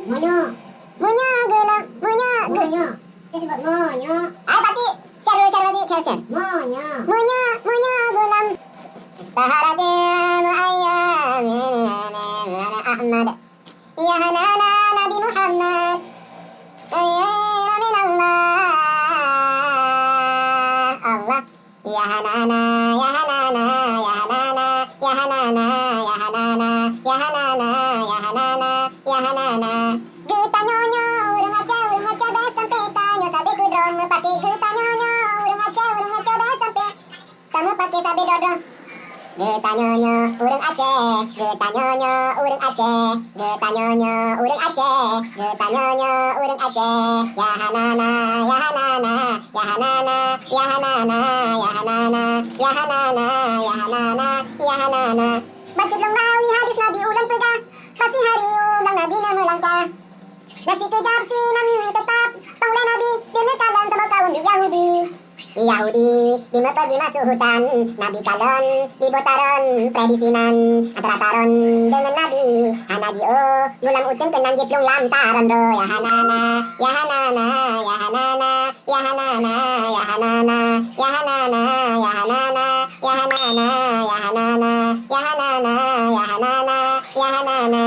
Monyo. Monyo gelam. Monyo. Monyo. Saya sebut monyo. Pakcik. Share dulu, share lagi. Share. Monyo. Monyo. Monyo gelam. Taharatul ayyam Ahmad. Ya hanana Nabi Muhammad. Sayyidina min Allah. Ya hanana, ya hanana, ya hanana, ya hanana, ya hanana, ya hanana, ya hanana, ya hanana. Geta nyonyo, urang Aceh dah sampai tanya sabe kudrong pakai geta nyonyo, urang Aceh dah sampai kamu pakai sabe dodong. Geta nyonyo, urang Aceh, geta nyonyo, urang Aceh, geta nyonyo, urang Aceh, geta nyonyo, urang Aceh. Ya hanana, ya hanana, ya hanana, ya hanana, ya hanana, ya hanana, ya hanana, ya hanana. Baca Langlawi hadis Nabi ulang pegah, kasih hari ulang Nabi nama langkah. Nasi kejar sinan tetap, Paula Nabi dinekalan sama kaum Yahudi. Yahudi lima pergi masuk hutan, Nabi kalon di botaron predisinan antara taron dengan Nabi. Hanaji oh gulam utun kenang jiplung lantaran ro. Ya hanana, ya hanana, ya hanana, ya hanana, ya hanana, ya hanana, ya hanana, ya hanana, ya hanana, ya hanana, ya hanana, ya hanana.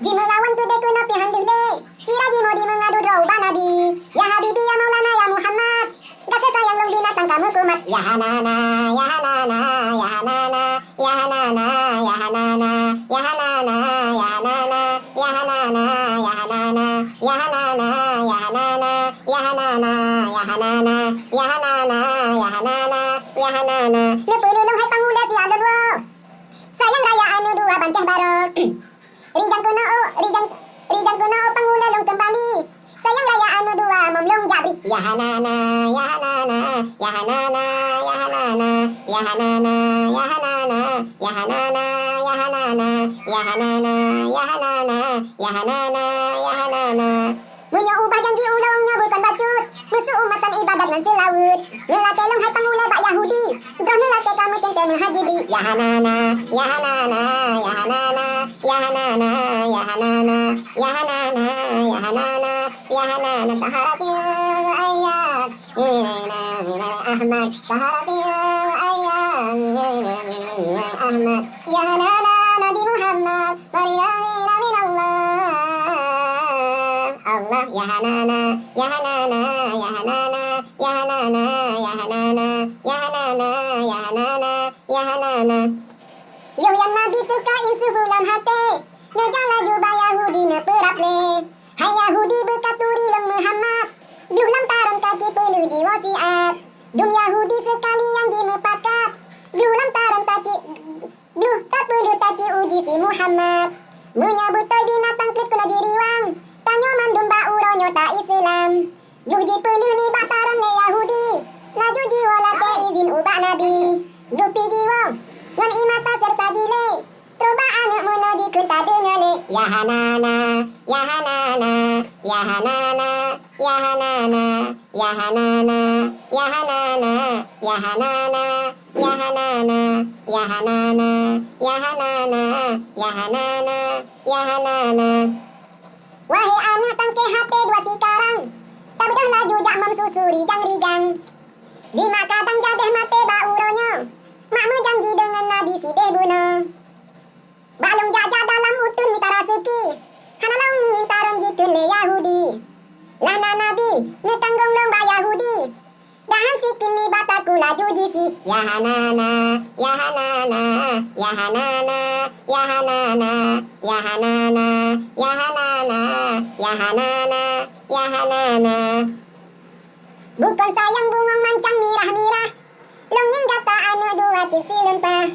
Ji melawan tu deku napi handule, Siraji modi mengadu drauba Nabi. Ya Habibi ya Maulana ya Muhammad, kasih sayang long binatang kamu kumat. Ya hanana, ya hanana, ya hanana, ya hanana, ya hanana, ya hanana, ya hanana, ya hanana, ya hanana, ya hanana, ya hanana, ya hanana, ya hanana, ya hanana, ya hanana, ya hanana. Lepululung hai pangulas ya dulu. Sayang raya anu dua bancah barok. Ridang kuno pangulalong kembali. Sayang raya anu dua memlong jabrik. Ya hanana, ya hanana, ya hanana, ya hanana, ya hanana, ya hanana, ya hanana, ya hanana, ya hanana, ya hanana, ya hanana, ya hanana. Munyo ubah janji ulungnya bukan bacut, musuh umatan ibadat nan selawut. Lelaki long hai pangulai bak Yahudi, droh lelaki kamu tente menghajiri. Ya hanana, ya hanana, ya hanana, ya hanana, ya hanana, ya hanana, ya hanana, ya hanana. Taharatul ayyam Ahmad, taharatul ayyam Ahmad. Ya hanana Nabi Muhammad, Maryam min Allah, ya hanana, ya hanana, ya hanana, ya hanana, ya hanana, ya hanana, ya hanana, ya hanana. Yuh yang Nabi suka insu hulam hati, ngejala jubah Yahudi ne peraple. Hai Yahudi bekaturi lang Muhammad, bluh lantaran kaki peluh di wasiat. Dum Yahudi sekali yang dimepakat, bluh lantaran kaki, bluh tak perlu taki uji si Muhammad. Menyabut binatang klit kena diriwang, tanyo mandum ba uronyo ta Islam. Bluh di peluh ni bataran le Yahudi, laju jiwa late izin ubah Nabi. Bluh pigi wong, ngan imata serta dile, troba anak mono di kunta dengale. Ya hanana, ya hanana, ya hanana, ya hanana, ya hanana, ya hanana, ya hanana, ya hanana, ya hanana, ya hanana, ya hanana, ya hanana. Wahai anak tangke hati dua sekarang, tak bedah laju jak memsusuri rijang-rijang. Di makadang jadeh mate ba uronyo, makmu janji dengan Nabi si deh buno. Balung jajah dalam utun mita rasuki, hanalong mintaran jitun le Yahudi. Lana Nabi, ne tanggung long ba Yahudi, dahan sikin ni bataku laju jisi. Ya hanana, ya hanana, ya hanana, ya hanana, ya hanana, ya hanana, ya hanana, ya hanana. Bukan sayang bungong mancang mirah-mirah, longing gata anu dua tisi lempah.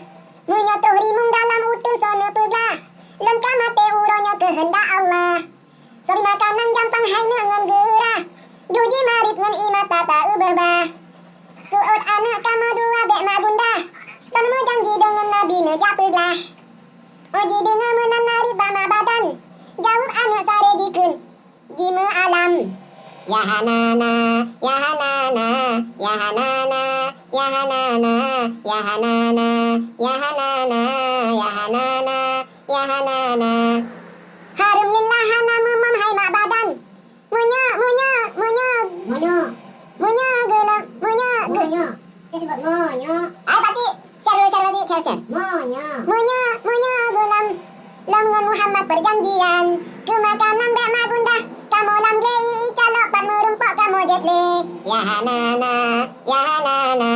Menyotoh rimung dalam utun sono peglah, lengkap mate uronyo kehendak Allah. Sori makanan jampang hai ngan gerah, duji marip ngan imata ta ubah. Suut anak kamu dua bek magundah, tanmu janji dengan Nabi nejak peglah. Oji dengan menanari bama badan, jawab anak sare jikun, jima alam. Ya hanana, ya hanana, ya hanana, ya hanana, ya hanana, ya hanana, ya hanana, ya hanana. Harum lillah hanamu Munyo gulam Longon Muhammad perjanjian Kemakanan bek magundah Kamu lam glei calok pan merumpak kamu jetle Ya hanana Ya hanana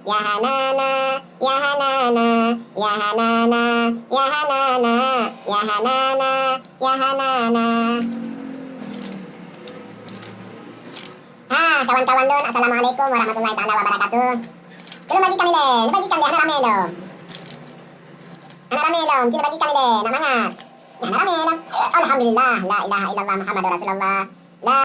Ya hanana Ya hanana Ya hanana Ya hanana Ya hanana Ya hanana. Kawan-kawan Lun, Assalamualaikum warahmatullahi taala wabarakatuh. Belum bagikan ni le, bagikan le anak rame lo. Anak rame lo, cina bagikan ni le, nak mangat. Anak rame lo. Alhamdulillah, la ilaha illallah Muhammadur Rasulullah. La